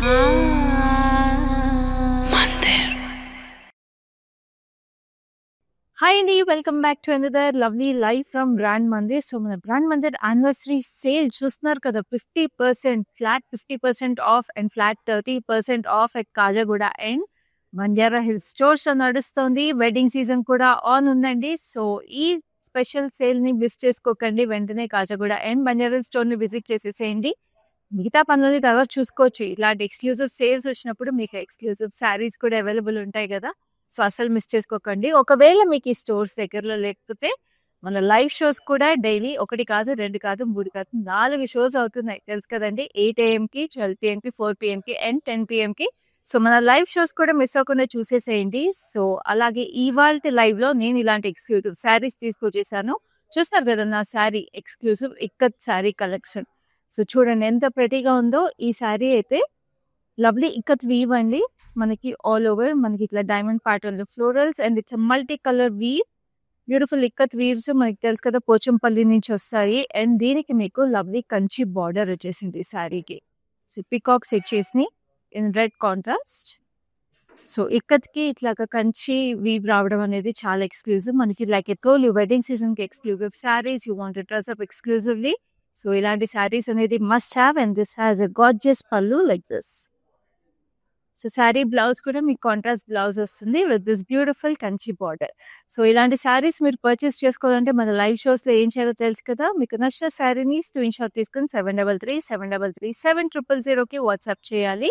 Hi అండి, welcome back to another lovely life from brand Mandir. So మన Brand Mandir anniversary sale చూస్తున్నారు కదా, 50% flat 50% of and flat 30% of at Khajaguda and Banjara Hills stores లో నడుస్తుంది. Wedding season కూడా on ఉందండి. సో ఈ స్పెషల్ సేల్ ని మిస్ చేసుకోకండి. వెంటనే Khajaguda and Banjara hills store ని విజిట్ చేసేసేయండి. మిగతా పనులని తర్వాత చూసుకోవచ్చు. ఇలాంటి ఎక్స్క్లూజివ్ సేల్స్ వచ్చినప్పుడు మీకు ఎక్స్క్లూజివ్ శారీస్ కూడా అవైలబుల్ ఉంటాయి కదా. సో అసలు మిస్ చేసుకోకండి. ఒకవేళ మీకు ఈ స్టోర్స్ దగ్గరలో లేకపోతే మన లైవ్ షోస్ కూడా డైలీ 1 కాదు 2 కాదు 3 కాదు 4 షోస్ అవుతున్నాయి, తెలుసు కదండి. 8 AM కి 12 PM కి 4 PM కి అండ్ 10 PM కి. సో మన లైవ్ షోస్ కూడా మిస్ అవ్వకుండా చూసేసేయండి. సో అలాగే ఇవాల్టి లైవ్ లో నేను ఇలాంటి ఎక్స్క్లూజివ్ శారీస్ తీసుకొచ్చేసాను. చూస్తారు కదా నా sari, exclusive ikat sari collection. So చూడండి ఎంత ప్రెటీగా ఉందో. ఈ శారీ అయితే లవ్లీ ఇక్కత్ వీవ్ అండి. మనకి ఆల్ ఓవర్ మనకి ఇట్లా diamond pattern florals and it's multi colour weave. Beautiful ikat weaves మనకి తెలుసు కదా పోచంపల్లి నుంచి వస్తాయి. అండ్ దీనికి మీకు లవ్లీ కంచి బార్డర్ వచ్చేసింది ఈ శారీకి. సో పికాక్స్ వచ్చేసి ఇన్ రెడ్ కాంట్రాస్ట్. సో ఇక్కత్కి ఇట్లాగా కంచి వీవ్ రావడం అనేది చాలా ఎక్స్క్లూజివ్. మనకి లైక్ ఎటోల్ వెడ్డింగ్ సీజన్ కి exclusive saris, you want dress up exclusively. So ఇలాంటి శారీస్ అనేది must have. And this has a gorgeous pallu like this. So sari blouse కూడా మీకు కాంట్రాస్ట్ బ్లౌజ్ వస్తుంది with this beautiful Kanchi border. So ఇలాంటి శారీస్ మీరు పర్చేస్ చేసుకోవాలంటే మన లైవ్ షోస్లో ఏం చేయాలో తెలుసు కదా. మీకు నచ్చిన శారీని స్క్రీన్ షాట్ తీసుకుని 7337337000కి వాట్సాప్ చేయాలి.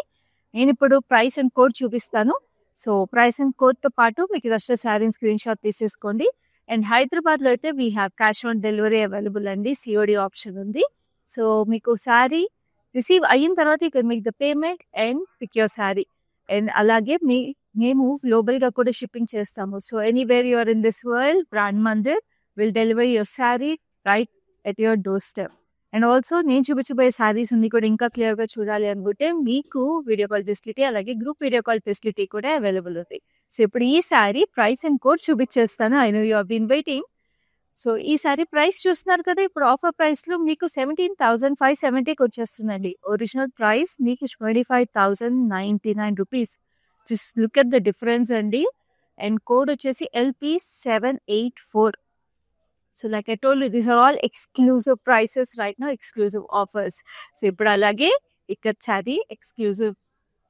నేను ఇప్పుడు ప్రైస్ అండ్ కోడ్ చూపిస్తాను. సో ప్రైస్ అండ్ కోడ్తో పాటు మీకు నచ్చిన శారీని స్క్రీన్ షాట్ తీసేసుకోండి. అండ్ హైదరాబాద్లో అయితే we have cash on delivery available అండి. సిఓడి ఆప్షన్ ఉంది. సో మీకు శారీ రిసీవ్ అయిన తర్వాత you can make the payment and pick your sari. And అలాగే మేము గ్లోబల్గా కూడా షిప్పింగ్ చేస్తాము. So anywhere you are in this world, Brand Mandir will deliver your sari right at your door step. And also నేను చూపించబోయే శారీస్ ఉంది కూడా ఇంకా క్లియర్గా చూడాలి అనుకుంటే మీకు వీడియో కాల్ ఫెసిలిటీ అలాగే గ్రూప్ వీడియో కాల్ ఫెసిలిటీ కూడా అవైలబుల్ ఉంది. సో ఇప్పుడు ఈ శారీ ప్రైస్ అండ్ కోడ్ చూపించేస్తాను. I know you have been waiting. So ఈ సారీ ప్రైస్ చూస్తున్నారు కదా, ఇప్పుడు ఆఫర్ ప్రైస్లో మీకు 17,570కి వచ్చేస్తుందండి. ఒరిజినల్ ప్రైస్ మీకు 25,099 rupees. Just look at the difference అండి. అండ్ కోడ్ వచ్చేసి LP784. So like I told you, these are all exclusive prices right now, exclusive offers. So ఇప్పుడు అలాగే ఇక్కడ శారీ ఎక్స్క్లూజివ్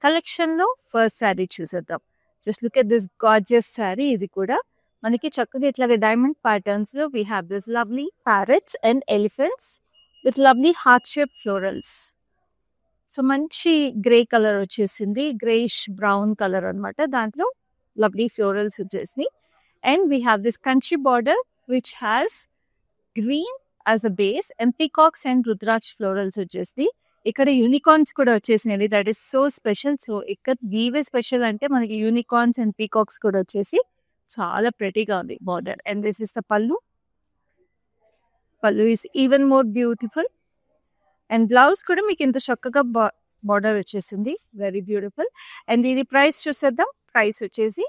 కలెక్షన్లో ఫస్ట్ శారీ చూసేద్దాం. Just look at this gorgeous sari. ఇది కూడా మనకి చక్కగా ఇట్లాగే డైమండ్ ప్యాటర్న్స్ లో we have this lovely parrots and elephants with lovely heart shape florals. So మంచి గ్రే కలర్ వచ్చేసింది, గ్రేష్ బ్రౌన్ కలర్ అనమాట. దాంట్లో లవ్లీ ఫ్లోరల్స్ వచ్చేసింది. And we have this Kanchi border which has green as a base and peacocks and rudraksha florals వచ్చేసింది. ఇక్కడ unicorns కూడా వచ్చేసినాయి. That is so special. So ఇక్కడ వీవే స్పెషల్ అంటే మనకి యూనికార్న్స్ అండ్ పీకాక్స్ కూడా వచ్చేసి చాలా ప్రెటీగా ఉంది border. And this is the పళ్ళు. పళ్ళు is even more beautiful. And blouse కూడా మీకు ఇంత చక్కగా బార్డర్ వచ్చేసింది, వెరీ బ్యూటిఫుల్. అండ్ ఇది ప్రైస్ చూసేద్దాం. ప్రైస్ వచ్చేసి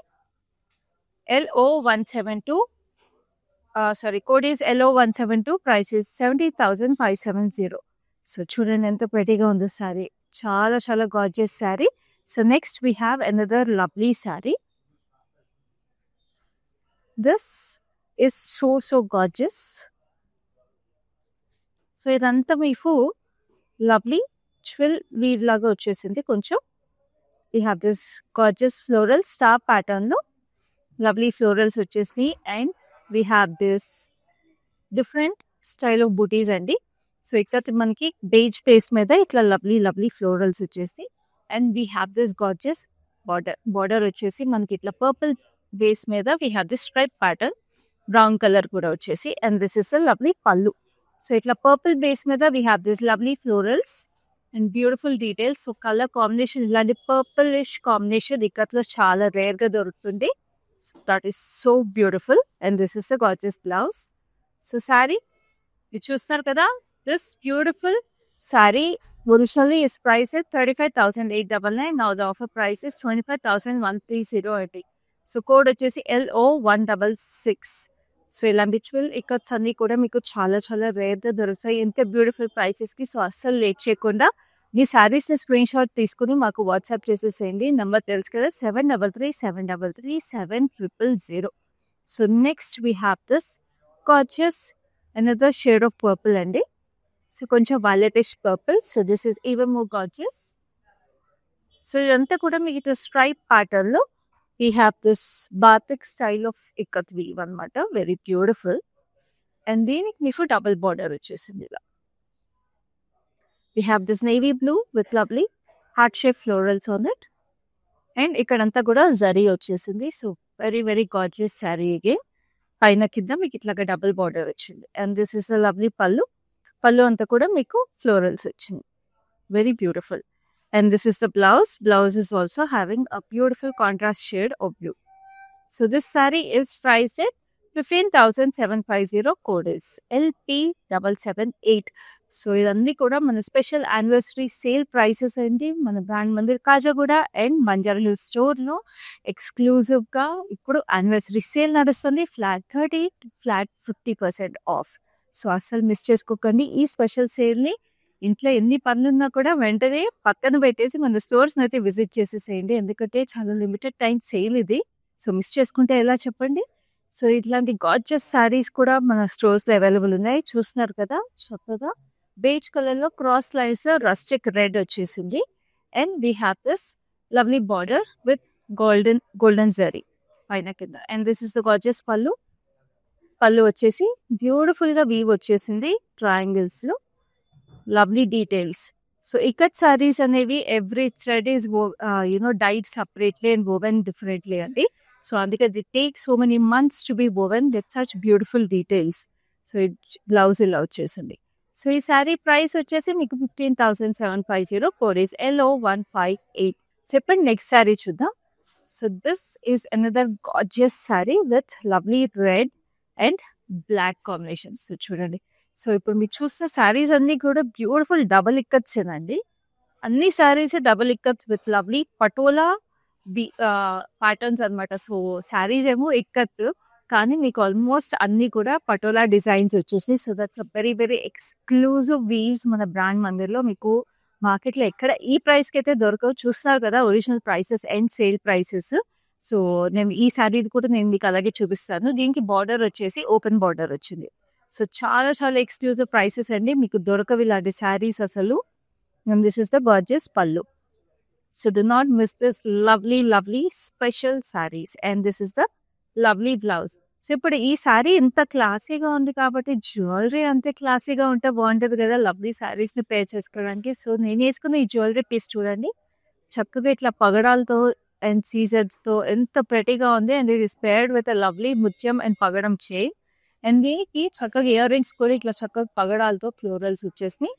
LO172, sorry code is LO172. Price is 70,570. So చూడండి ఎంత ప్రెటీగా ఉందో శారీ. చాలా చాలా gorgeous sari. So next we have another lovely sari. This is so gorgeous. So ఇదంతా మీకు లవ్లీ ట్విల్ వీవ్ లాగా వచ్చేసింది కొంచెం. We have this gorgeous floral star ప్యాటర్న్లో లవ్లీ ఫ్లోరల్స్ వచ్చేసినాయి. And we have this different style of buttis అండి. సో ఇక్కడ మనకి బేజ్ బేస్ మీద ఇట్లా లవ్లీ ఫ్లోరల్స్ వచ్చేసి. And we have this gorgeous border వచ్చేసి మనకి ఇట్లా పర్పుల్ బేస్ మీద we have this stripe pattern, brown colour కూడా వచ్చేసి. And this is a lovely pallu. So ఇట్లా పర్పుల్ బేస్ మీద we have this lovely florals and beautiful details. So colour combination ఇలాంటి purplish combination ఇక్కడలో చాలా రేర్గా దొరుకుతుంది. So that is so beautiful. And this is the gorgeous blouse. So sari ఇది చూస్తున్నారు కదా, this beautiful sari originally is priced at 35,899. Now the offer price is 25,130. So code వచ్చేసి LO166. So ఇలాంటి twill ikats అన్ని కూడా మీకు చాలా చాలా రేర్గా దొరుకుతాయి, ఎంత బ్యూటిఫుల్ ప్రైసెస్కి. సో అస్సలు లేట్ చేయకుండా మీ శారీస్ని స్క్రీన్ షాట్ తీసుకుని మాకు వాట్సాప్ చేసేసేయండి. నెంబర్ తెలుసు కదా, 7337337000. So next we have this gorgeous another shade of purple అండి. సో కొంచెం violetish purple. So this is even more gorgeous. So ఇదంతా కూడా మీకు ఇట్లా స్ట్రైప్ ప్యాటర్న్లో we have this batik style of ikat weave అనమాట. Very beautiful. అండ్ దీనికి మీకు డబుల్ బార్డర్ వచ్చేసింది ఇలా. We have this navy blue with lovely heart-shaped florals on it. And ఇక్కడంతా కూడా జరీ వచ్చేసింది. So very very gorgeous sari again. పైన కింద మీకు ఇట్లాగా డబుల్ బార్డర్ వచ్చింది. And this is a lovely పళ్ళు. పళ్ళు అంతా కూడా మీకు ఫ్లోరల్స్ వచ్చింది. Very beautiful. And this is the blouse. Blouse is also having a beautiful contrast shade of blue. So this sari is priced at 15,750. Code is LP778. So ఇవన్నీ కూడా మన special anniversary sale prices అండి. మన Brand Mandir Kajaguda and Banjara hills స్టోర్లో ఎక్స్క్లూజివ్గా ఇప్పుడు anniversary sale నడుస్తుంది. Flat 30 flat 50% of. So అస్సలు మిస్ చేసుకోకండి ఈ స్పెషల్ సేల్ని. ఇంట్లో ఎన్ని పనులున్నా కూడా వెంటనే పక్కన పెట్టేసి మన స్టోర్స్ని అయితే విజిట్ చేసేసేయండి. ఎందుకంటే చాలా లిమిటెడ్ టైం సేల్ ఇది. సో మిస్ చేసుకుంటే ఎలా చెప్పండి. సో ఇట్లాంటి గార్జియస్ శారీస్ కూడా మన స్టోర్స్లో అవైలబుల్ ఉన్నాయి. చూస్తున్నారు కదా, చక్కగా బేజ్ కలర్లో క్రాస్ లైన్స్లో రస్టిక్ రెడ్ వచ్చేసింది. And we have this lovely border with golden zari పైన కింద. And this is the gorgeous pallu. Pallu వచ్చేసి బ్యూటిఫుల్గా వీవ్ వచ్చేసింది ట్రయాంగిల్స్లో. Lovely details. So ikat saris అనేవి every thread is dyed separately and woven differently అండి. సో అందుకే they take so many months to be woven with such beautiful details. So blouse ఇలా వచ్చేసింది. So ఈ శారీ ప్రైస్ వచ్చేసి మీకు 15,750. Code is LO158. చెప్పండి next sari చూద్దాం. So this is another gorgeous sari with lovely red and black combination. So చూడండి. So ఇప్పుడు మీరు చూస్తున్న శారీస్ అన్నీ కూడా బ్యూటిఫుల్ డబల్ ఇక్కత్స్ అండి. అన్ని saris double ikats with lovely patola patterns అనమాట. సో శారీస్ ఏమో ఇక్కత్, కానీ మీకు ఆల్మోస్ట్ అన్ని కూడా పటోలా డిజైన్స్ వచ్చేసి. So that's a very very exclusive weaves మన బ్రాండ్ మందిర్లో. మీకు మార్కెట్లో ఎక్కడ ఈ ప్రైస్కి అయితే దొరకవు. చూస్తున్నారు కదా original prices and sale prices. So నేను ఈ శారీ కూడా నేను మీకు అలాగే చూపిస్తాను. దీనికి బార్డర్ వచ్చేసి ఓపెన్ బార్డర్ వచ్చింది. సో చాలా చాలా ఎక్స్క్లూజివ్ ప్రైసెస్ అండి. మీకు దొరకవు ఇలాంటి శారీస్ అసలు. And this is the gorgeous పళ్ళు. So do not miss this lovely special sarees. And this is the lovely blouse. So ఇప్పుడు ఈ శారీ ఇంత క్లాసీగా ఉంది కాబట్టి జ్యువెలరీ అంతే క్లాసీగా ఉంటే బాగుంటుంది కదా లవ్లీ శారీస్ని పేర్ చేసుకోవడానికి. సో నేను వేసుకున్న ఈ జ్యువెలరీ పీస్ చూడండి, చక్కగా ఇట్లా పగడాలతో అండ్ సీజర్స్తో ఎంత ప్రెటీగా ఉంది. అండ్ ఇది is paired with a lovely ముత్యం అండ్ పగడం చైన్. అండ్ దీనికి చక్కగా ఇయర్ రింగ్స్ కూడా ఇట్లా చక్కగా పగడాలతో ఫ్లోరల్స్ వచ్చేసినాయి.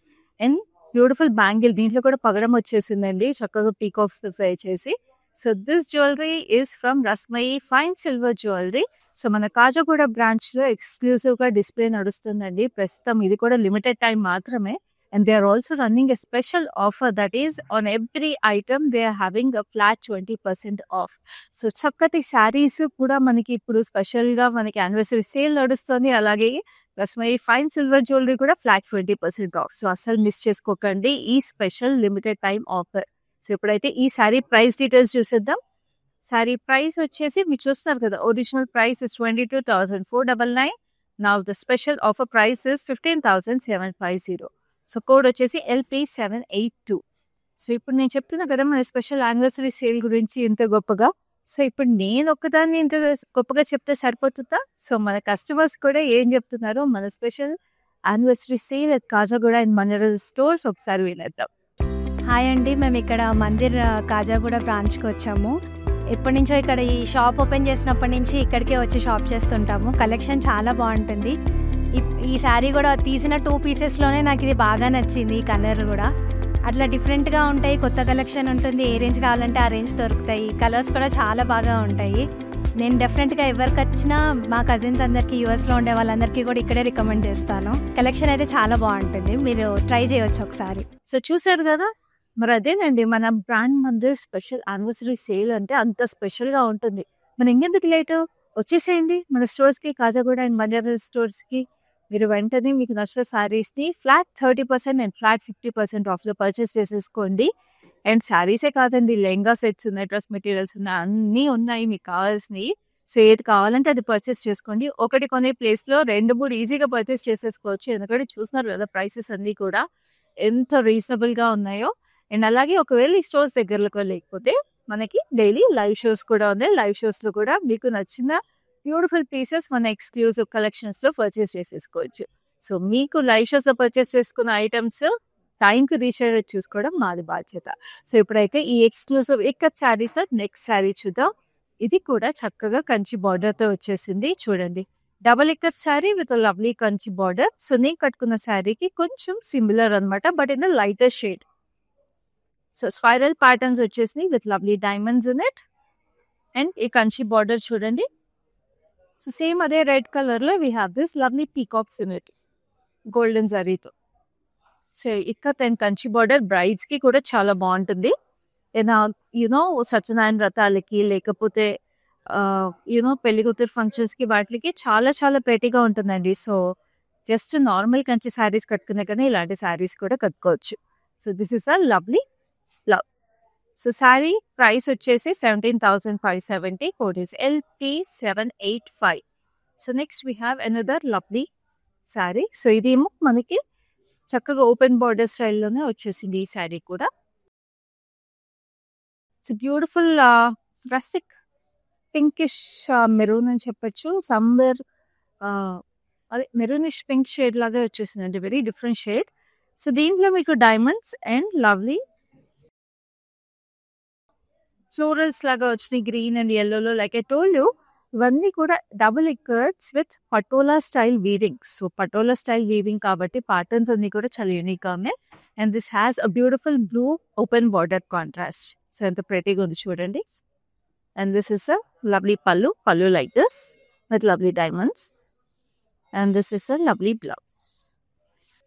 అండ్ బ్యూటిఫుల్ బ్యాంగిల్, దీంట్లో కూడా పగడం వచ్చేసిందండి చక్కగా పీకాక్స్ ఫ్రై చేసి. So this jewellery is from Rasmayi fine silver jewellery. So మన కాజాగూడ బ్రాంచ్లో ఎక్స్క్లూసివ్గా డిస్ప్లే నడుస్తుందండి ప్రస్తుతం. ఇది కూడా లిమిటెడ్ టైం మాత్రమే. And they are also running a special offer that is on every item they are having a flat 20% off. So చక్కటి శారీస్ కూడా మనకి ఇప్పుడు స్పెషల్గా మనకి యానివర్సరీ సేల్ నడుస్తుంది. అలాగే రస్మయి ఫైన్ సిల్వర్ జ్యువెలరీ కూడా ఫ్లాట్ 20% ఆఫ్. సో అసలు మిస్ చేసుకోకండి ఈ special limited time offer. So ఇప్పుడైతే ఈ శారీ ప్రైస్ డీటెయిల్స్ చూసేద్దాం. శారీ ప్రైస్ వచ్చేసి మీరు చూస్తున్నారు కదా, original price is 22,499. Now the special offer price is 15,750. So code వచ్చేసి LP782. సో ఇప్పుడు నేను చెప్తున్నా కదా మన స్పెషల్ యానివర్సరీ సేల్ గురించి ఇంత గొప్పగా. సో ఇప్పుడు నేను ఒక్కదాన్ని ఇంత గొప్పగా చెప్తే సరిపోతుందా? సో మన కస్టమర్స్ కూడా ఏం చెప్తున్నారో మన special anniversary sale at Khajaguda and Banjara stores ఒకసారి వినేద్దాం. హాయ్ అండి, మేము ఇక్కడ మందిర్ కాజాగూడ బ్రాంచ్కి వచ్చాము. ఎప్పటి నుంచో ఇక్కడ ఈ షాప్ ఓపెన్ చేసినప్పటి నుంచి ఇక్కడికే వచ్చి షాప్ చేస్తుంటాము. కలెక్షన్ చాలా బాగుంటుంది. ఈ శారీ కూడా తీసిన 2 పీసెస్లోనే నాకు ఇది బాగా నచ్చింది. ఈ కలర్ కూడా అట్లా డిఫరెంట్గా ఉంటాయి, కొత్త కలెక్షన్ ఉంటుంది. ఏ రేంజ్ కావాలంటే ఆ రేంజ్ దొరుకుతాయి. కలర్స్ కూడా చాలా బాగా ఉంటాయి. నేను డెఫినెట్గా ఎవరికి వచ్చినా మా కజిన్స్ అందరికీ యూఎస్లో ఉండే వాళ్ళందరికీ కూడా ఇక్కడే రికమెండ్ చేస్తాను. కలెక్షన్ అయితే చాలా బాగుంటుంది, మీరు ట్రై చేయవచ్చు ఒకసారి. సో చూసారు కదా, మరి అదేనండి మన Brand Mandir special anniversary sale అంటే అంత స్పెషల్గా ఉంటుంది. మనం ఇంకెందుకు లేట్, వచ్చేసేయండి మన స్టోర్స్కి, కాజాగూడ అండ్ బంజారా స్టోర్స్కి. మీరు వెంటనే మీకు నచ్చిన శారీస్ని ఫ్లాట్ 30% అండ్ ఫ్లాట్ 50% ఆఫ్లో పర్చేస్ చేసేసుకోండి. అండ్ శారీసే కాదండి, లెహంగా సెట్స్ ఉన్నాయి, డ్రెస్ మెటీరియల్స్ ఉన్నాయి, అన్నీ ఉన్నాయి మీకు కావాల్సినవి. సో ఏది కావాలంటే అది పర్చేస్ చేసుకోండి. ఒకటి కొనే ప్లేస్లో 2-3 ఈజీగా పర్చేస్ చేసేసుకోవచ్చు. ఎందుకంటే చూస్తున్నారు కదా ప్రైసెస్ అన్నీ కూడా ఎంత రీజనబుల్గా ఉన్నాయో. అండ్ అలాగే ఒకవేళ ఈ స్టోర్స్ దగ్గరలో లేకపోతే మనకి డైలీ లైవ్ షోస్ కూడా ఉన్నాయి. లైవ్ షోస్లో కూడా మీకు నచ్చిన బ్యూటిఫుల్ పీసెస్ మన ఎక్స్క్లూజివ్ కలెక్షన్స్లో పర్చేస్ చేసేసుకోవచ్చు. సో మీకు లైవ్ షోస్లో పర్చేస్ చేసుకున్న ఐటమ్స్ టైంకి రీచ్ అయ్యేది చూసుకోవడం మాది బాధ్యత. సో ఇప్పుడైతే ఈ ఎక్స్క్లూజివ్ ఇక్కత్ శారీస్ నెక్స్ట్ శారీ చూద్దాం. ఇది కూడా చక్కగా కంచి బార్డర్తో వచ్చేసింది. చూడండి, double ikat sari with lovely Kanchi border. So నేను కట్టుకున్న శారీకి కొంచెం సిమిలర్ అనమాట, but in lighter shade. So spiral patterns వచ్చేసినాయి with lovely diamonds in it. And ఈ కంచి బార్డర్ చూడండి. సో సేమ్ అదే రెడ్ కలర్లో we have this lovely peacocks in it golden జరీతో. So ikat and Kanchi border బ్రైడ్స్కి కూడా చాలా బాగుంటుంది. ఏదైనా యూనో సత్యనారాయణ వ్రతాలకి లేకపోతే పెళ్లి కూతురు ఫంక్షన్స్కి వాటికి చాలా చాలా ప్రెటీగా ఉంటుందండి. So just normal Kanchi saris కట్టుకునే కానీ ఇలాంటి శారీస్ కూడా కట్టుకోవచ్చు. So this is a lovely love. So sari price వచ్చేసి 17,570. Code is LP785. So next we have another lovely sari. So ఇదేమో మనకి చక్కగా ఓపెన్ బార్డర్ స్టైల్లోనే వచ్చేసింది ఈ శారీ కూడా. It's beautiful rustic pinkish maroon అని చెప్పచ్చు. సమ్వేర్ అదే మెరూనిష్ పింక్ షేడ్ లాగా వచ్చేసిందండి, వెరీ డిఫరెంట్ షేడ్. సో దీంట్లో మీకు డైమండ్స్ అండ్ లవ్లీ ఫ్లోరల్స్ లాగా వచ్చినాయి గ్రీన్ అండ్ ఎల్లోలో. లైక్ ఐ టోల్డ్ యూ, ఇవన్నీ కూడా double ikats with patola style weaving. So patola style weaving కాబట్టి ప్యాటర్న్స్ అన్ని కూడా చాలా యూనిక్గా ఉన్నాయి. And this has a beautiful blue open border contrast. So ఎంత ప్రెటీగా ఉంది చూడండి. And this is a lovely pallu like this with lovely diamonds. And this is a lovely blouse.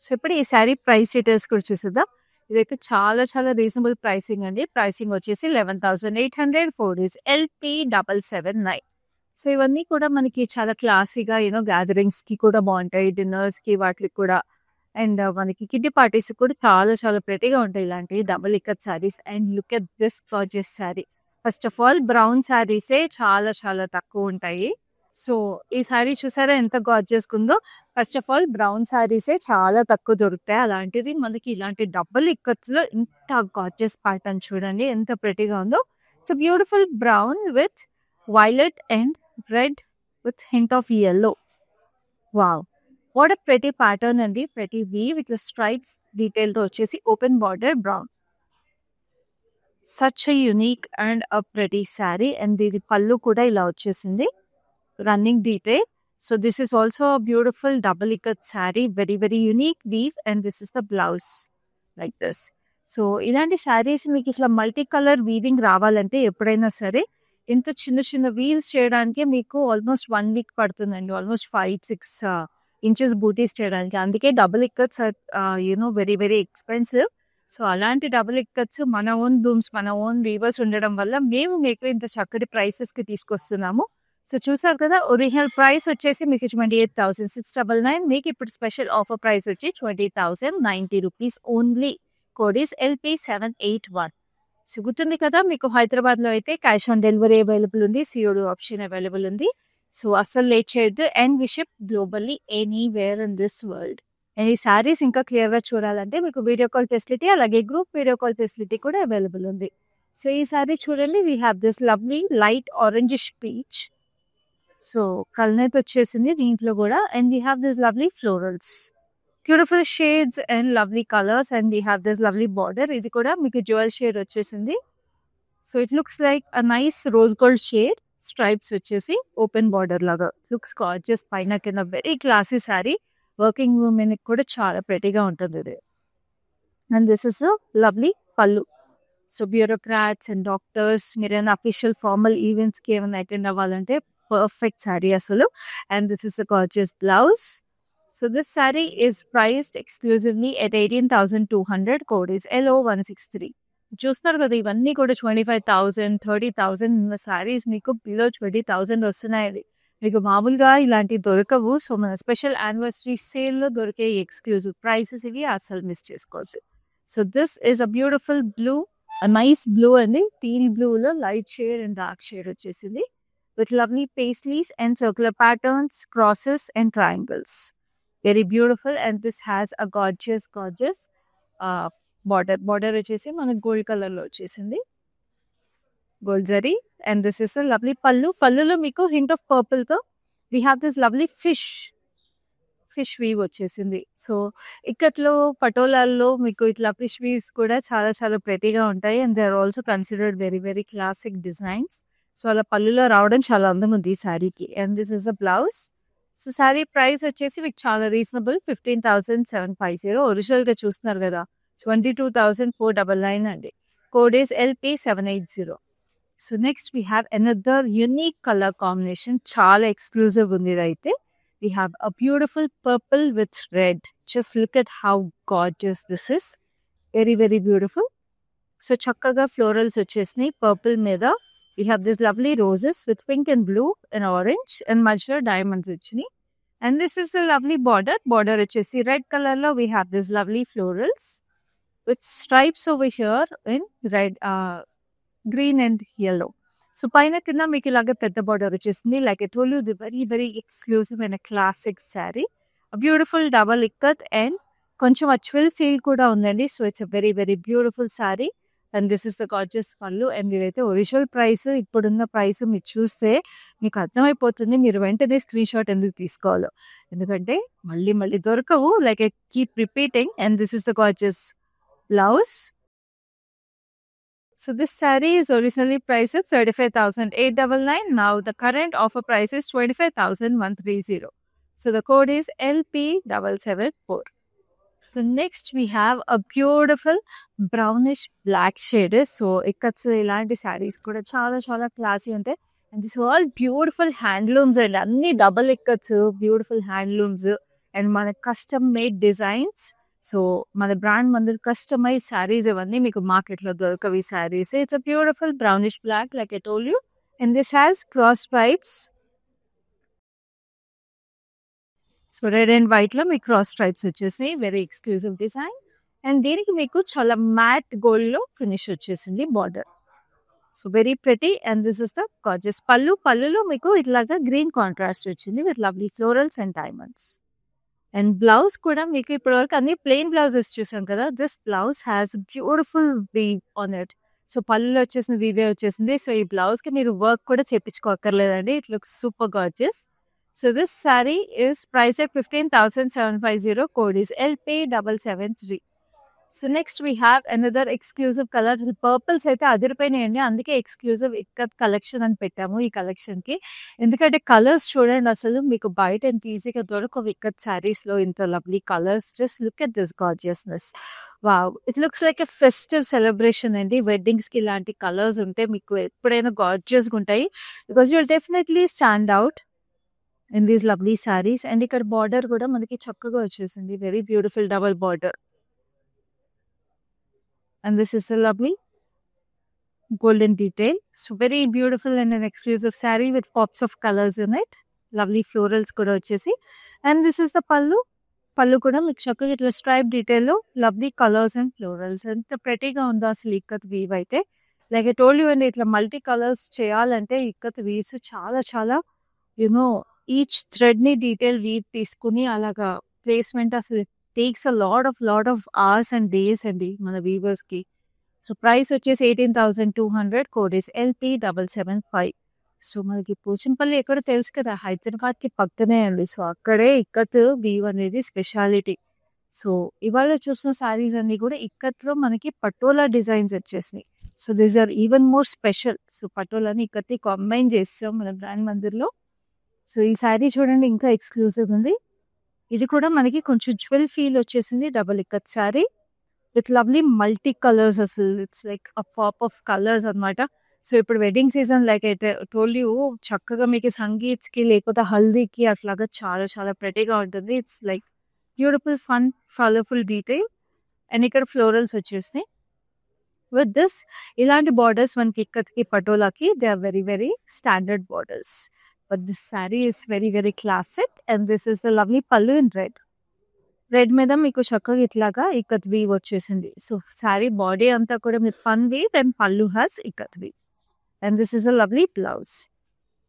So ఇప్పుడు ఈ శారీ ప్రైస్ డీటెయిల్స్ కూడా చూసేద్దాం. ఇదైతే చాలా చాలా రీజనబుల్ ప్రైసింగ్ అండి. ప్రైసింగ్ వచ్చేసి 11,800. Code is LP779. సో ఇవన్నీ కూడా మనకి చాలా క్లాసీగా గ్యాదరింగ్స్కి కూడా బాగుంటాయి, డిన్నర్స్కి వాటికి కూడా. అండ్ మనకి కిడ్డీ పార్టీస్ కూడా చాలా చాలా ప్రెటీగా ఉంటాయి ఇలాంటివి double ikat sarees. And look at this gorgeous saree. First of all brown శారీసే చాలా చాలా తక్కువ ఉంటాయి. సో ఈ శారీ చూసారా ఎంత గార్జియస్గా ఉందో. ఫస్ట్ ఆఫ్ ఆల్ బ్రౌన్ శారీసే చాలా తక్కువ దొరుకుతాయి. అలాంటిది మనకి ఇలాంటి డబుల్ ఇక్కత్స్లో ఇంత గార్జియస్ ప్యాటర్న్ చూడండి ఎంత ప్రెటీగా ఉందో. It's beautiful brown with violet and red with hint of yellow. Wow, what a pretty pattern అండి. ప్రెటీ వీవ్ విత్ స్ట్రైప్స్ డీటెయిల్తో వచ్చేసి open border brown. Such a unique and a pretty sari. And దీని పళ్ళు కూడా ఇలా వచ్చేసింది running detail. So this is also a beautiful double ikat sari, very very unique weave. And this is the blouse like this. So ఇలాంటి శారీస్ మీకు ఇట్లా multi colour weaving రావాలంటే ఎప్పుడైనా సరే ఇంత చిన్న చిన్న వీవ్స్ చేయడానికి మీకు ఆల్మోస్ట్ 1 వీక్ పడుతుందండి. ఆల్మోస్ట్ 5-6 ఇంచెస్ బూటీస్ చేయడానికి. అందుకే double ikats very very expensive. So అలాంటి డబుల్ ఇక్కత్స్ మన ఓన్ లూమ్స్, మన ఓన్ వీవర్స్ ఉండడం వల్ల మేము మీకు ఇంత చక్కటి ప్రైసెస్కి తీసుకొస్తున్నాము. సో చూసారు కదా, ఒరిజినల్ ప్రైస్ వచ్చేసి మీకు 28,699. మీకు ఇప్పుడు స్పెషల్ ఆఫర్ ప్రైస్ వచ్చి 20,090 rupees only. Code is LP781. So గుర్తుంది కదా, మీకు హైదరాబాద్లో అయితే క్యాష్ ఆన్ డెలివరీ అవైలబుల్ ఉంది, COD ఆప్షన్ అవైలబుల్ ఉంది. సో అస్సలు లేట్ చేయొద్దు. And we ship globally anywhere in this world. And ఈ శారీస్ ఇంకా క్లియర్గా చూడాలంటే మీకు వీడియో కాల్ ఫెసిలిటీ అలాగే గ్రూప్ వీడియో కాల్ ఫెసిలిటీ కూడా అవైలబుల్ ఉంది. సో ఈ శారీ చూడండి, we have this lovely light orangish peach. So కల్నేత్ వచ్చేసింది దీంట్లో కూడా. And we have this lovely florals, beautiful shades and lovely colours. And we have this lovely border. ఇది కూడా మీకు జ్యువెల్ షేడ్ వచ్చేసింది. So it looks like a nice rose gold shade. Stripes వచ్చేసి open border లాగా looks gorgeous. పైన కింద very classy sari. Working women కూడా చాలా ప్రెటీగా ఉంటుంది ఇది. And this is lovely pallu. So bureaucrats and doctors, మీరైనా అఫీషియల్ ఫార్మల్ ఈవెంట్స్కి ఏమైనా అటెండ్ అవ్వాలంటే పర్ఫెక్ట్ శారీ అసలు. And this is a gorgeous blouse. So this saree is priced exclusively at 18,200. Code is LO163. చూస్తున్నారు కదా, ఇవన్నీ కూడా 25,000, 30,000 ఉన్న శారీస్ మీకు బిలో 20,000 వస్తున్నాయి. మీకు మామూలుగా ఇలాంటివి దొరకవు. సో, మన స్పెషల్ యానివర్సరీ సేల్‌లో దొరికే ఎక్స్‌క్లూజివ్ ప్రైసెస్ ఇవి. అస్సలు మిస్ చేసుకోవద్దు. So, this is a beautiful blue, nice blue అండి. టీల్ బ్లూలో light shade and dark shade వచ్చేసింది. With lovely paisleys and circular patterns, crosses and triangles. Very beautiful and this has a gorgeous border వచ్చేసి మనకు gold కలర్‌లో వచ్చేసింది. Gold zari and this is a lovely pallu. పళ్ళులో మీకు hint of పర్పుల్‌తో we have this lovely fish weave వచ్చేసింది. So, ఇక్కత్లో పటోలాల్లో మీకు ఇట్లా ఫిష్ వీవ్స్ కూడా చాలా చాలా ప్రెటీగా ఉంటాయి. And they are also considered very very classic designs. So, అలా పళ్ళులో రావడం చాలా అందం ఉంది ఈ శారీకి. And this is a blouse. So, sari price వచ్చేసి మీకు చాలా రీజనబుల్ 15,750. ఒరిజినల్‌గా చూస్తున్నారు కదా 22,499 అండి. Code is LP780. So, next we have another unique colour combination. చాలా ఎక్స్క్లూజివ్ ఉంది ఇదైతే. We have a beautiful purple with red. Just look at how gorgeous this is. Very, very beautiful. So, chakkaga florals vachesnayi purple meeda. We have these lovely roses with pink and blue and orange and major diamonds vachini. And this is a lovely border. Border vachesi red color lo we have these lovely florals with stripes over here in red, green and yellow. So, పైన కింద మీకు ఇలాగ పెద్ద border వచ్చేసింది. Like I told you the very very exclusive and classic sari. Beautiful double ikat and కొంచెం ఆ jewel feel కూడా ఉందండి. So, it's a very very beautiful sari and this is the gorgeous పళ్ళు. అండ్ ఇదైతే ఒరిజినల్ ప్రైస్, ఇప్పుడున్న ప్రైస్ మీరు చూస్తే మీకు అర్థమైపోతుంది మీరు వెంటనే స్క్రీన్ షాట్ ఎందుకు తీసుకోవాలో. ఎందుకంటే మళ్ళీ మళ్ళీ దొరకవు. Like I keep repeating. And this is the gorgeous blouse. So, this saree is originally priced at 35,899. Now, the current offer price is 25,130. So, the code is LP774. So, next we have a beautiful brownish black shade. So, ikkats ilanti sarees kuda chaala chaala classy untayi. And this all beautiful handlooms and anni double ikkats, beautiful handlooms and mana custom made designs. So, మన Brand Mandir customize sarees ఇవన్నీ మీకు మార్కెట్లో దొరకవి sarees. It's a beautiful brownish black like I told you. And this has cross stripes. So, red and వైట్లో మీకు cross stripes వచ్చేసినాయి. Very exclusive design. And దీనికి మీకు చాలా మ్యాట్ గోల్డ్లో ఫినిష్ వచ్చేసింది border. So, very pretty. And this is the gorgeous pallu. పళ్ళులో మీకు ఇట్లాగా గ్రీన్ కాంట్రాస్ట్ వచ్చింది with lovely florals and diamonds. And blouse కూడా మీకు ఇప్పటివరకు అన్ని ప్లెయిన్ బ్లౌజెస్ చూసాం కదా. This blouse has beautiful weave on it. So, పళ్ళులో వచ్చేసిన వీవే వచ్చేసింది. సో, ఈ బ్లౌజ్కి మీరు వర్క్ కూడా చేయించుకోక్కర్లేదండి. It looks super gorgeous. So, this saree is priced at 15,750. Code is LP773. So, next we have another exclusive colour. Purples అయితే అదిరిపోయినాయండి. అందుకే ఎక్స్క్లూజివ్ ఇక్కత్ కలెక్షన్ అని పెట్టాము ఈ కలెక్షన్కి. ఎందుకంటే కలర్స్ చూడండి అసలు మీకు బయట ఎంత ఈజీగా దొరకవు ఇక్కత్ శారీస్లో ఇంత lovely colours. Just look at this gorgeousness. Wow, it looks like a festive celebration అండి. వెడ్డింగ్స్కి ఇలాంటి కలర్స్ ఉంటే మీకు ఎప్పుడైనా గార్జియస్గా ఉంటాయి. Because you will definitely stand out in these lovely sarees. And ఇక్కడ బార్డర్ కూడా మనకి చక్కగా వచ్చేసింది. Very beautiful double border. And this is a lovely golden detail. So, very beautiful and an exclusive saree with pops of colors in it. Lovely florals kuda vachesi. And this is the pallu. Pallu kuda meeku chakkaga itla stripe detail lo lovely colors and florals. Anta pretty ga unda asalu ikkat weave aithe. Like I told you and itla multi colors cheyalante ikkat weaves chaala chaala each thread ni detail weave teeskuni alaga placement asalu takes a lot of hours and days అండి మన వీవర్స్కి. So, price వచ్చేసి 18,200. Code is LP775. So, మనకి పోచంపల్లి ఎక్కడో తెలుసు కదా, హైదరాబాద్కి పక్కనే అండి. సో, అక్కడే ఇక్కత్ వీవ్ అనేది స్పెషాలిటీ. సో, ఇవాళ చూసిన శారీస్ అన్నీ కూడా ఇక్కత్లో మనకి పటోలా డిజైన్స్ వచ్చేసినాయి. So, these are even more special. So, పటోలాని ఇక్కత్తి కంబైన్ చేస్తాం మన బ్రాండ్ మందిర్లో. సో, ఈ శారీ చూడండి ఇంకా ఎక్స్క్లూజివ్ ఉంది. ఇది కూడా మనకి కొంచెం జ్యువెల్ ఫీల్ వచ్చేసింది. Double ikat sari with lovely multi colours. అసలు it's like a pop of colours అనమాట. సో, ఇప్పుడు వెడ్డింగ్ సీజన్ లైక్ అయితే టోల్డ్ యూ చక్కగా మీకు సంగీత్కి లేకపోతే హల్దీకి అట్లాగా చాలా చాలా ప్రెటీగా ఉంటుంది. It's like beautiful fun colourful detail. And ఇక్కడ ఫ్లోరల్స్ వచ్చేసినాయి విత్ దిస్. ఇలాంటి బార్డర్స్ మనకి ఇక్కత్కి పటోలాకి they are very very standard borders. but this saree is very very classic, and this is the lovely pallu in red. Red మీద మీకు చక్కగా ఇట్లాగా ఇక్కత్ వీవ్ వచ్చేసింది. సో శారీ బాడీ అంతా కూడా మీరు fun weave and pallu has ikat weave, and this is a lovely blouse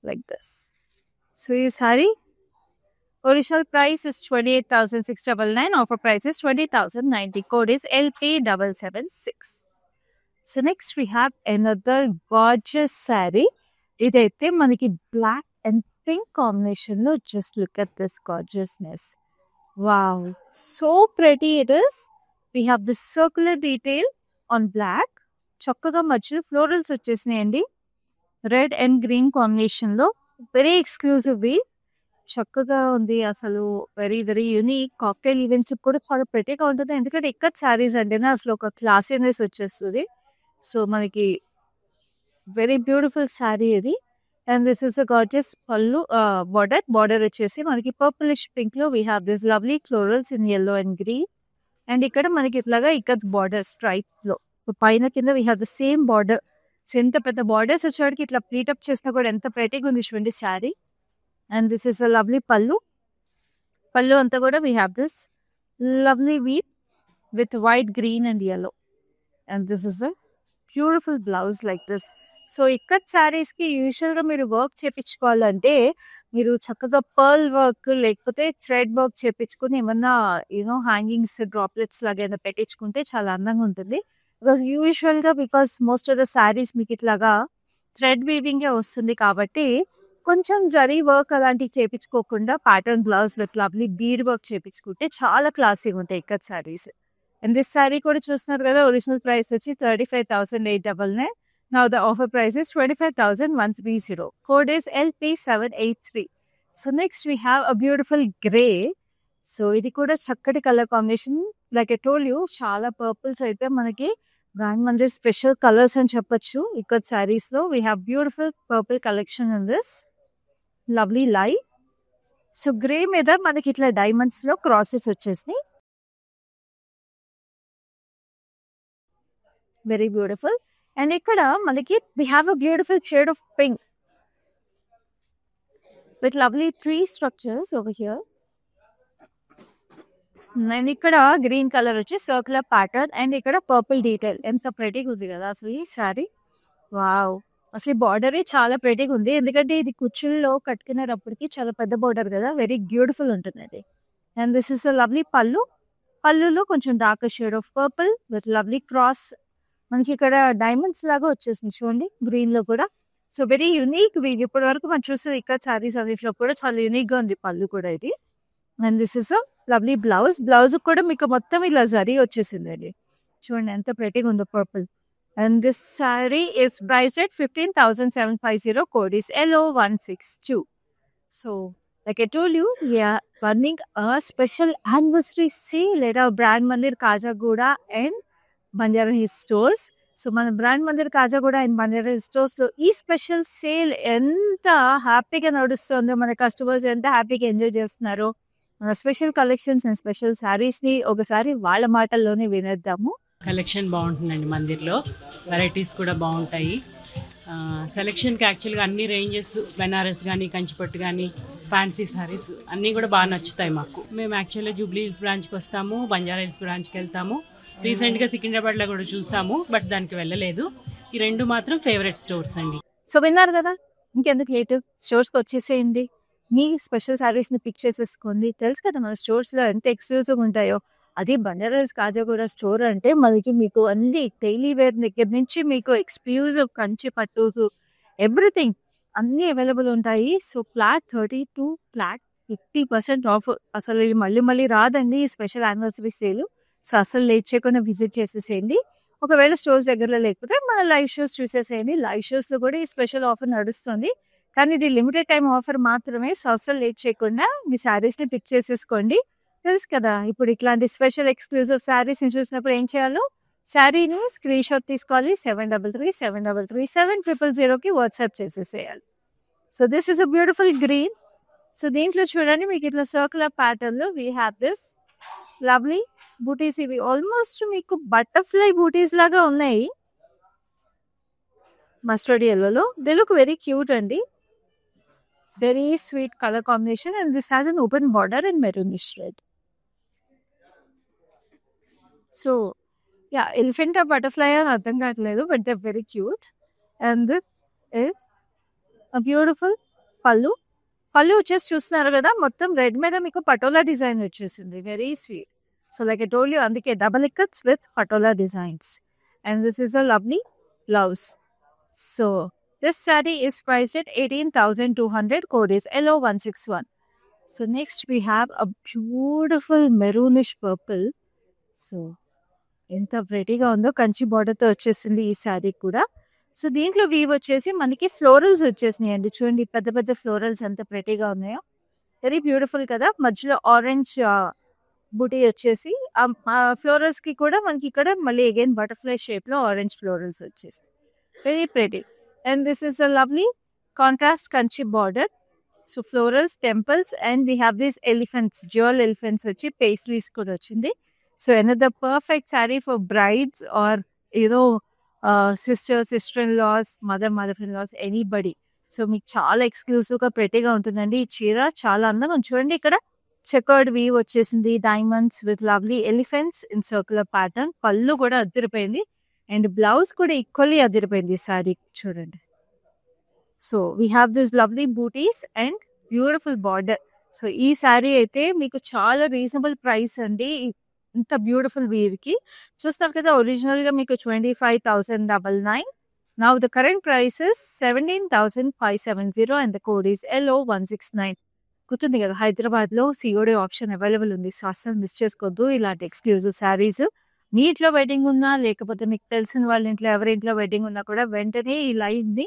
like this. So ఈ saree original price is 28,699, offer price is 20,090, code is LP776. So next we have another gorgeous saree. ఇదైతే మనకి black and pink కాంబినేషన్లో. Just look at this gorgeousness. Wow, so pretty it is. We have this circular detail on black. చక్కగా మధ్యలో florals వచ్చేసినాయండి. Red and green కాంబినేషన్లో very ఎక్స్క్లూజివ్వి చక్కగా ఉంది. అసలు very very unique. Cocktail events కూడా చాలా ప్రెటీగా ఉంటుంది, ఎందుకంటే ఇక్కడ శారీస్ అంటేనే అసలు ఒక క్లాసీనెస్ వచ్చేస్తుంది. సో మనకి వెరీ బ్యూటిఫుల్ శారీ ఇది. And this is a gorgeous pallu border వచ్చేసి మనకి పర్పులిష్ పింక్ లో we have this lovely florals in yellow and green, and ఇక్కడ మనకి ఇట్లాగా ఇక్కత్ బార్డర్ స్ట్రైప్స్ లో. సో పైన కింద we have the same border. So ఎంత పెద్ద బార్డర్స్ వచ్చేవాడికి ఇట్లా ప్లీటప్ చేసినా కూడా ఎంత ప్రెటీగా ఉంది చూడండి sari. And this is a lovely పల్లు. పల్లు అంతా కూడా we have this lovely weave with white, green and yellow, and this is a beautiful blouse like this. So ikat శారీస్కి యూజువల్గా మీరు వర్క్ చేయించుకోవాలంటే మీరు చక్కగా పర్ల్ వర్క్ లేకపోతే థ్రెడ్ వర్క్ చేయించుకుని ఏమన్నా హ్యాంగింగ్స్ డ్రాప్లెట్స్ లాగా ఏదైనా పెట్టించుకుంటే చాలా అందంగా ఉంటుంది. బికాస్ యూజువల్గా మోస్ట్ ఆఫ్ ద శారీస్ మీకు ఇట్లాగా థ్రెడ్ వీవింగే వస్తుంది కాబట్టి కొంచెం జరీ వర్క్ అలాంటివి చేయించుకోకుండా pattern blouse with lovely bead work చేయించుకుంటే చాలా క్లాసీగా ఉంటాయి ikat sarees. And this saree కూడా చూస్తున్నారు కదా, ఒరిజినల్ ప్రైస్ వచ్చి 35,899. Now the offer price is 25,130. Code is LP783. So next we have a beautiful grey. So ఇది కూడా చక్కటి colour combination. Like I told you చాలా పర్పుల్స్ అయితే మనకి బ్రాండ్ మందిర్ స్పెషల్ కలర్స్ అని చెప్పొచ్చు. ఇక్కడ శారీస్ లో we have beautiful purple collection in this lovely light. So grey మీద మనకి ఇట్లా డైమండ్స్ లో క్రాసెస్ వచ్చేసినాయి. Very beautiful. అండ్ ఇక్కడ మనకి we have a beautiful shade of pink with lovely tree structures over here. And ఇక్కడ గ్రీన్ కలర్ వచ్చి circular pattern, and ఇక్కడ పర్పుల్ డీటెయిల్. ఎంత ప్రెటీగా ఉంది కదా అసలు ఈ శారీ. వావ్, అసలు ఈ బార్డరే చాలా ప్రెటీగా ఉంది, ఎందుకంటే ఇది కుచ్చుల్లో కట్టుకునేటప్పటికి చాలా పెద్ద బార్డర్ కదా, వెరీ బ్యూటిఫుల్ ఉంటుంది అది. And this is a lovely పల్లు. పల్లులో కొంచెం dark shade of purple with lovely cross. మనకి ఇక్కడ డైమండ్స్ లాగా వచ్చేసింది చూడండి గ్రీన్ లో కూడా. So very unique. ఇప్పటి వరకు మనం చూస్తే ఇక్కడ శారీస్ అన్నిట్లో కూడా చాలా యూనిక్ గా ఉంది పళ్ళు కూడా ఇది. And this is a lovely blouse. Blouse కూడా మీకు మొత్తం ఇలా జరీ వచ్చేసింది అండి. చూడండి ఎంత ప్రెటీగా ఉందో purple. And this sari is priced at 15,750. Code is LO162. So like I told you, we are running a special anniversary sale at our Brand Mandir Kajagoda and Banjara Hills stores. So మన బ్రాండ్ మందిర్ కాజాగూడ అండ్ బంజారా హిల్స్ స్టోర్స్ లో ఈ special sale ఎంత హ్యాపీగా నడుస్తుందో, మన customers ఎంత హ్యాపీగా enjoy చేస్తున్నారో. మన special collections and special saris ని ఒకసారి వాళ్ళ మాటల్లోనే వినేద్దాము. కలెక్షన్ బాగుంటుందండి మందిర్లో, వెరైటీస్ కూడా బాగుంటాయి. సెలెక్షన్కి యాక్చువల్గా అన్ని రేంజెస్, బెనారస్ కానీ కంచిపట్టు కానీ ఫ్యాన్సీ సారీస్ అన్నీ కూడా బాగా నచ్చుతాయి మాకు. మేము యాక్చువల్గా జూబ్లీ హిల్స్ బ్రాంచ్కి వస్తాము, బంజారా హిల్స్ బ్రాంచ్కి వెళ్తాము. రీసెంట్గా సికింద్రాబాద్లో కూడా చూసాము, బట్ దానికి వెళ్ళలేదు. ఈ రెండు మాత్రం ఫేవరెట్ స్టోర్స్ అండి. సో విన్నారు కదా, ఇంకెందుకు లేట్, స్టోర్స్కి వచ్చేసేయండి. మీ స్పెషల్ శారీస్ని పిక్ చేసేసుకోండి. తెలుసు కదా మన స్టోర్స్లో ఎంత ఎక్స్క్లూజివ్గా ఉంటాయో. అది బంజారా హిల్స్ కాజాగూడ స్టోర్ అంటే మనకి మీకు అన్ని డైలీ వేర్ దగ్గర నుంచి మీకు ఎక్స్క్లూజివ్ కంచి పట్టు ఎవ్రీథింగ్ అన్నీ అవైలబుల్ ఉంటాయి. So flat 30 to flat 50% of. అసలు ఇది మళ్ళీ మళ్ళీ రాదండి ఈ స్పెషల్ యానివర్సరీ సేల్. సో అసలు లేట్ చేయకుండా విజిట్ చేసేసేయండి. ఒకవేళ స్టోర్స్ దగ్గరలో లేకపోతే మన లైవ్ షోస్ చూసేసేయండి. లైవ్ షోస్లో కూడా ఈ స్పెషల్ ఆఫర్ నడుస్తుంది, కానీ ఇది లిమిటెడ్ టైం ఆఫర్ మాత్రమే. సో అసలు లేట్ చేయకుండా మీ శారీస్ని పిక్ చేసేసుకోండి. తెలుసు కదా, ఇప్పుడు ఇట్లాంటి స్పెషల్ ఎక్స్క్లూజివ్ శారీస్ని చూసినప్పుడు ఏం చేయాలో, శారీని స్క్రీన్ షాట్ తీసుకోవాలి, 7337007000కి వాట్సాప్ చేసేసేయాలి. So this is a beautiful green. So దీంట్లో చూడండి మీకు ఇట్లా సర్కులర్ ప్యాటర్న్లో we have this lovely bootis. ఇవి ఆల్మోస్ట్ మీకు బటర్ఫ్లై బూటీస్ లాగా ఉన్నాయి మస్టర్డ్ ఎల్లోలో. దే లుక్ వెరీ క్యూట్ అండి. Very sweet colour combination and this has an open border and maroonish red. So yeah, elephant ఆ బటర్ఫ్లై అని అర్థం కావట్లేదు, but they very cute. And this is a beautiful పళ్ళు. పళ్ళు వచ్చేసి చూస్తున్నారు కదా, మొత్తం రెడ్ మీద మీకు పటోలా డిజైన్ వచ్చేసింది, very sweet. So like I told you, అందుకే double ikats with patola designs. And this is a lovely blouse. So this saree is priced at 18,200. Code is LO161. So next we have a beautiful maroonish purple. So ఎంత ప్రెటీగా ఉందో, కంచి బార్డర్తో వచ్చేసింది ఈ శారీ కూడా. So దీంట్లో weave వచ్చేసి మనకి ఫ్లోరల్స్ వచ్చేసినాయి అండి. చూడండి పెద్ద పెద్ద ఫ్లోరల్స్ ఎంత ప్రెటీగా ఉన్నాయో, వెరీ బ్యూటిఫుల్ కదా. మధ్యలో ఆరెంజ్ బూటీ వచ్చేసి ఆ ఫ్లోరల్స్ కి కూడా మనకి ఇక్కడ మళ్ళీ అగైన్ బటర్ఫ్లై షేప్ లో ఆరెంజ్ ఫ్లోరల్స్ వచ్చేసి very pretty. And this is a lovely contrast Kanchi border. So florals, temples and we have these elephants, jewel elephants వచ్చి పేస్లీస్ కూడా వచ్చింది. So another perfect saree for brides or sister-in-laws, mother-in-laws, anybody. So మీకు చాలా exclusive గా ప్రెటీగా ఉంటుందండి ఈ చీర, చాలా అందంగా ఉంది. చూడండి ఇక్కడ చెకర్డ్ వీవ్ వచ్చేసింది, diamonds with lovely elephants in circular pattern. పళ్ళు కూడా అదిరిపోయింది అండ్ బ్లౌజ్ కూడా ఈక్వల్లీ అదిరిపోయింది ఈ సారీ చూడండి. So we have this lovely booties and beautiful border. So ఈ సారీ అయితే మీకు చాలా రీజనబుల్ ప్రైస్ అండి. ఇంత బ్యూటిఫుల్ వీవ్ కి చూస్తారు కదా, ఒరిజినల్ గా మీకు 25,999. Now the current price is 17,570 and the code is LO169. గుర్తుంది కదా, హైదరాబాద్ లో COD ఆప్షన్ అవైలబుల్ ఉంది. సో అస్సలు మిస్ చేసుకోవద్దు ఇలాంటి ఎక్స్క్లూజివ్ శారీస్. మీ ఇంట్లో వెడ్డింగ్ ఉన్నా, లేకపోతే మీకు తెలిసిన వాళ్ళ ఇంట్లో ఎవరి ఇంట్లో వెడ్డింగ్ ఉన్నా కూడా వెంటనే ఈ లైన్ ని,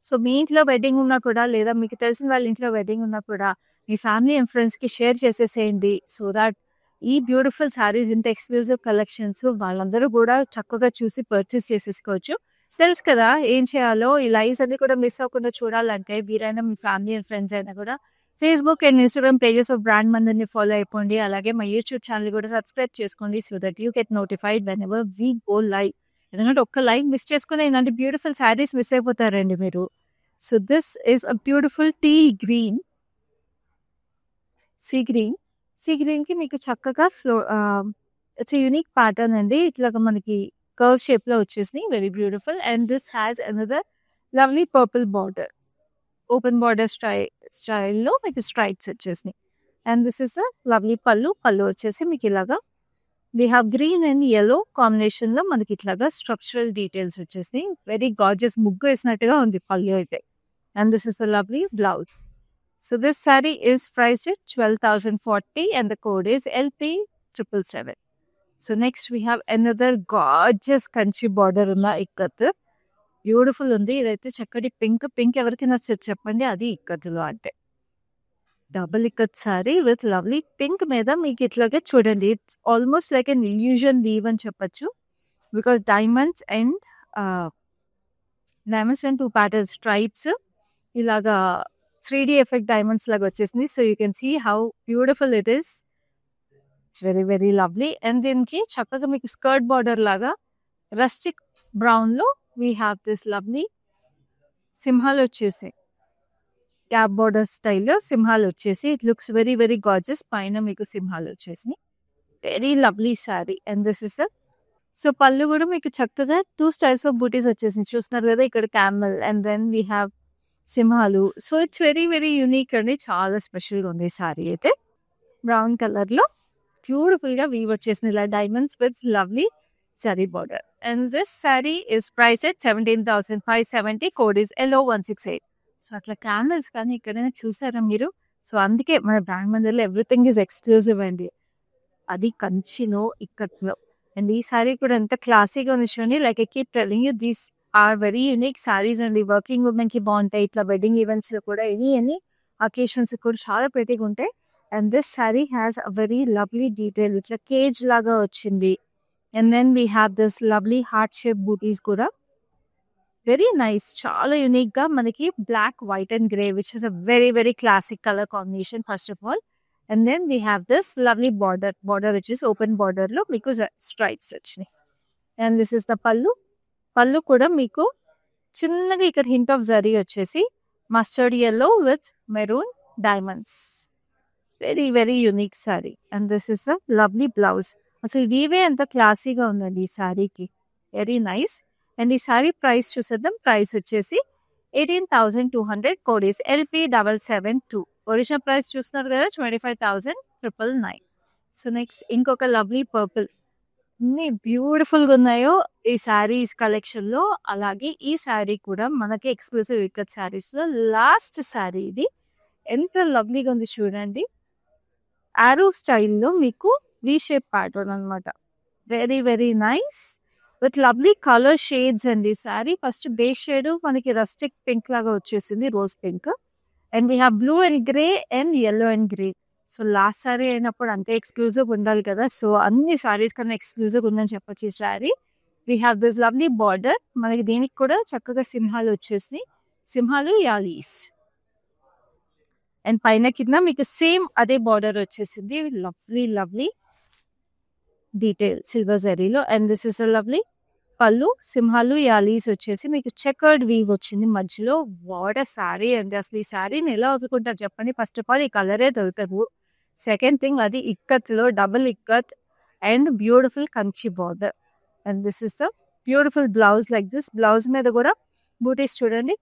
సో మీ ఇంట్లో వెడ్డింగ్ ఉన్నా కూడా, లేదా మీకు తెలిసిన వాళ్ళ ఇంట్లో వెడ్డింగ్ ఉన్నా కూడా మీ ఫ్యామిలీ అండ్ ఫ్రెండ్స్ కి షేర్ చేసేసేయండి. సో దాట్ ఈ బ్యూటిఫుల్ శారీస్, ఇంత ఎక్స్క్లూజివ్ కలెక్షన్స్ వాళ్ళందరూ కూడా చక్కగా చూసి పర్చేస్ చేసేసుకోవచ్చు. తెలుసు కదా ఏం చేయాలో. ఈ లైవ్స్ అన్ని కూడా మిస్ అవ్వకుండా చూడాలంటే వీరైనా మీ ఫ్యామిలీ అండ్ ఫ్రెండ్స్ అయినా కూడా Facebook and Instagram pages of Brand మందిర్ని ఫాలో అయిపోండి. అలాగే మా యూట్యూబ్ ఛానల్ కూడా సబ్స్క్రైబ్ చేసుకోండి, so that you get notified whenever we go live. ఎందుకంటే ఒక్క లైవ్ మిస్ చేసుకుని ఇలాంటి బ్యూటిఫుల్ శారీస్ మిస్ అయిపోతారండి మీరు. So this is a beautiful tea green, sea green. Sea green కి మీకు చక్కగా ఇట్స్ యూనిక్ ప్యాటర్న్ అండి. ఇట్లాగా మనకి కర్వ్ షేప్ లో వచ్చేసినాయి, very beautiful. And this has another lovely purple border, open border స్టైల్లో మీకు స్ట్రైప్స్ వచ్చేసినాయి. And this is a lovely పళ్ళు. పళ్ళు వచ్చేసి మీకు ఇలాగా we have green and yellow combination లో మనకి ఇట్లాగా స్ట్రక్చరల్ డీటెయిల్స్ వచ్చేసినాయి. వెరీ గార్జియస్, ముగ్గు వేసినట్టుగా ఉంది పళ్ళు అయితే. And this is a lovely blouse. So this saree is priced at 12,040 and the code is LP777. So next we have another gorgeous Kanchi border ఉన్న ఇక్కత్. బ్యూటిఫుల్ ఉంది. ఇదైతే చక్కటి పింక్ ఎవరికి నచ్చదు చెప్పండి, అది ఇక్కత్లో అంటే. Double ikat sari with lovely pink మీద మీకు ఇట్లాగే చూడండి, it's almost like an illusion weave అని చెప్పచ్చు. Because diamonds and 2 pattern stripes ఇలాగా 3D ఎఫెక్ట్ డైమండ్స్ లాగా వచ్చేసింది. So you can see how beautiful it is, very very lovely. And దీనికి చక్కగా మీకు స్కర్ట్ బార్డర్ లాగా రస్టిక్ బ్రౌన్ లో వీ హ్యావ్ దిస్ లవ్లీ సింహాలు వచ్చేసి, క్యాప్ బార్డర్ స్టైల్లో సింహాలు వచ్చేసి it looks very very gorgeous. పైన మీకు సింహాలు వచ్చేసి very lovely sari. And this is so పళ్ళు కూడా మీకు చక్కగా 2 స్టైల్స్ ఆఫ్ బూటీస్ వచ్చేసి చూస్తున్నారు కదా, ఇక్కడ camel and then we have సింహాలు. So it's very very unique అండి, చాలా స్పెషల్గా ఉంది ఈ సారీ అయితే. బ్రౌన్ కలర్ లో బ్యూటిఫుల్ గా వీవ్ వచ్చేసింది ఇలా diamonds with lovely saree border. And this saree is price at 17,570. Code is LO168. So అట్లా క్యాండిల్స్ కానీ ఎక్కడైనా చూసారా మీరు? సో అందుకే మన బ్రాండ్ మందిర్లో ఎవ్రీథింగ్ ఈజ్ ఎక్స్క్లూజివ్ అండి, అది కంచిలో ఇక్కట్లో. అండ్ ఈ సారీ కూడా ఎంత క్లాసీగా ఉంది చూడండి. Like I keep telling you, these are very unique sarees అండి. వర్కింగ్ ఉమెన్ కి బాగుంటాయి, ఇట్లా వెడ్డింగ్ ఈవెంట్స్ లో కూడా, ఎనీ అకేషన్స్ కూడా చాలా ప్రెటీగా ఉంటాయి. And this saree has a very lovely detail, ఇట్లా కేజ్ లాగా వచ్చింది. And then we have this lovely heart shape bootis కూడా, వెరీ నైస్, చాలా యూనిక్ గా మనకి black, white and grey which is a very very classic colour combination first of all. And then we have this lovely border which is open border లో మీకు stripes వచ్చినాయి. And this is the పళ్ళు. పళ్ళు కూడా మీకు చిన్నగా ఇక్కడ hint of zari వచ్చేసి mustard yellow with maroon diamonds. Very, very unique saree. And this is a lovely blouse. అసలు వీవే ఎంత క్లాసీగా ఉందండి ఈ శారీకి. Very nice. అండ్ ఈ శారీ ప్రైస్ చూసేద్దాం. ప్రైస్ వచ్చేసి 18,200. Code is LP772. Original price చూస్తున్నారు కదా 25,999. సో నెక్స్ట్ ఇంకొక లవ్లీ పర్పుల్. ఎన్ని బ్యూటిఫుల్గా ఉన్నాయో ఈ శారీస్ కలెక్షన్లో. అలాగే ఈ శారీ కూడా మనకి ఎక్స్క్లూసివ్ ఇక్కత్ శారీస్లో లాస్ట్ శారీ ఇది. ఎంత లవ్లీగా ఉంది చూడండి. ఆరో స్టైల్లో మీకు వి షేప్ ప్యాటర్న్ అనమాట. Very very nice with lovely colour shades అండి. శారీ ఫస్ట్ బేస్ షేడ్ మనకి రస్టిక్ పింక్ లాగా వచ్చేసింది, rose pink. And we have blue and grey and yellow and green. So last sari అయినప్పుడు అంతే ఎక్స్క్లూజివ్ ఉండాలి కదా. సో అన్ని శారీస్ కన్నా ఎక్స్క్లూజివ్ ఉందని చెప్పొచ్చు ఈ sari. We have this lovely border. మనకి దీనికి కూడా చక్కగా సింహాలు వచ్చేసి, సింహాలు యాలీస్. అండ్ పైన కింద మీకు సేమ్ అదే బార్డర్ వచ్చేసింది. లవ్లీ లవ్లీ డీటెయిల్ సిల్వర్ జరీలో. And this is a lovely pallu. సింహాలు యాలీస్ వచ్చేసి మీకు చెకర్డ్ వీవ్ వచ్చింది మధ్యలో. వాట్ అ శారీ అండి. అసలు ఈ శారీని ఎలా వదులుకుంటారు చెప్పండి. ఫస్ట్ ఆఫ్ ఆల్ ఈ కలరే దొరకదు. సెకండ్ థింగ్ అది ఇక్కత్లో double ikat and beautiful Kanchi border. And this is the beautiful blouse like this. Blouse మీద కూడా బూటీస్ చూడండి.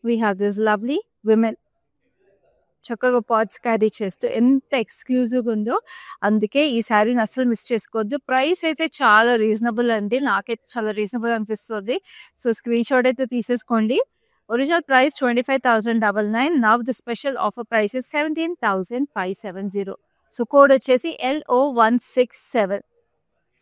We have this lovely women చక్కగా పాట్స్ క్యారీ చేస్తూ ఎంత ఎక్స్క్లూజివ్గా ఉందో. అందుకే ఈ శారీని అసలు మిస్ చేసుకోవద్దు. ప్రైస్ అయితే చాలా రీజనబుల్ అండి. నాకైతే చాలా రీజనబుల్ అనిపిస్తుంది. సో స్క్రీన్ షాట్ అయితే తీసేసుకోండి. Original price 25,999. Now the special offer price 17,570. So code వచ్చేసి LO167.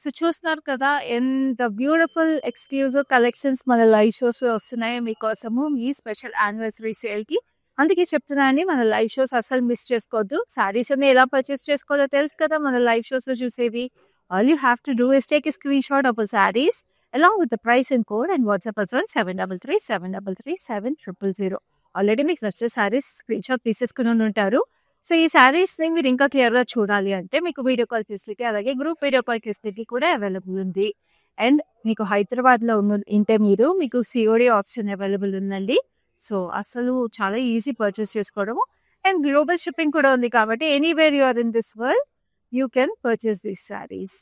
సో చూస్తున్నారు కదా ఎంత బ్యూటిఫుల్ ఎక్స్క్లూజివ్ కలెక్షన్స్ మన లైవ్ షోస్ వస్తున్నాయో మీకోసము ఈ స్పెషల్ యానివర్సరీ సేల్కి. అందుకే చెప్తున్నానండి, మన లైవ్ షోస్ అసలు మిస్ చేసుకోవద్దు. శారీస్ అన్ని ఎలా పర్చేస్ చేసుకోవాలో తెలుసు కదా మన లైవ్ షోస్లో చూసేవి. All you have to do is take a screen shot of sarees along with the price and code and WhatsApp us on 733-733-7000. Already మీకు నచ్చిన శారీస్ స్క్రీన్ షాట్ తీసేసుకుని ఉంటారు. సో ఈ శారీస్ని మీరు ఇంకా క్లియర్గా చూడాలి అంటే మీకు వీడియో కాల్ ఫెసిలిటీ అలాగే గ్రూప్ వీడియో కాల్ ఫెసిలిటీ కూడా అవైలబుల్ ఉంది. అండ్ మీకు హైదరాబాద్లో ఉంటే మీకు COD ఆప్షన్ అవైలబుల్ ఉందండి. సో అసలు చాలా ఈజీ పర్చేస్ చేసుకోవడము. అండ్ గ్లోబల్ షిప్పింగ్ కూడా ఉంది కాబట్టి anywhere you are in this world you can purchase these saris.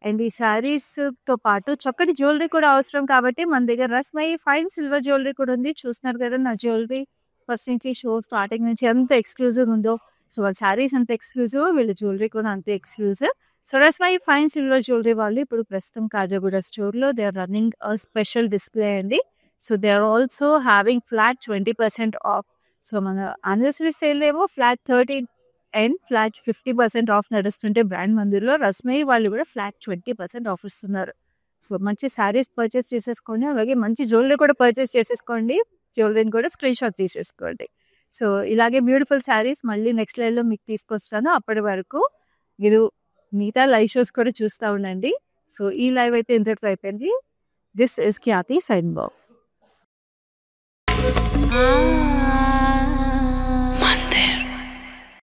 And ఈ శారీస్తో పాటు చక్కటి జ్యువెలరీ కూడా అవసరం కాబట్టి మన దగ్గర రస్మయి ఫైన్ సిల్వర్ జ్యువెలరీ కూడా ఉంది. చూస్తున్నారు కదా నా జ్యువెలరీ ఫస్ట్ నుంచి షో స్టార్టింగ్ నుంచి ఎంత ఎక్స్క్లూజివ్ ఉందో. సో వాళ్ళ శారీస్ అంత ఎక్స్క్లూజివ్, వీళ్ళ జ్యువెలరీ కూడా అంతే exclusive. So Rasmayi fine silver jewellery వాళ్ళు ఇప్పుడు ప్రస్తుతం కాజాగూడ స్టోర్లో they are running a special display అండి. So they are also having flat 20% off. So మన యానివర్సరీ సేల్ ఏమో ఫ్లాట్ 30 అండ్ ఫ్లాట్ 50% ఆఫ్ నడుస్తుంటే బ్రాండ్ మందిర్లో రస్మయి వాళ్ళు కూడా ఫ్లాట్ 20% ఆఫ్ ఇస్తున్నారు. సో మంచి శారీస్ పర్చేస్ చేసేసుకోండి, అలాగే మంచి జ్యువెలరీ కూడా పర్చేస్ చేసేసుకోండి. జ్యువెలరీని కూడా స్క్రీన్ షాట్ తీసేసుకోండి. సో ఇలాగే బ్యూటిఫుల్ శారీస్ మళ్ళీ నెక్స్ట్ లైవ్లో మీకు తీసుకొస్తాను. అప్పటి వరకు మీరు మిగతా లైవ్ షోస్ కూడా చూస్తూ ఉండండి. సో ఈ లైవ్ అయితే ఇంతటితో అయిపోయింది. This is Khyati sign Bob.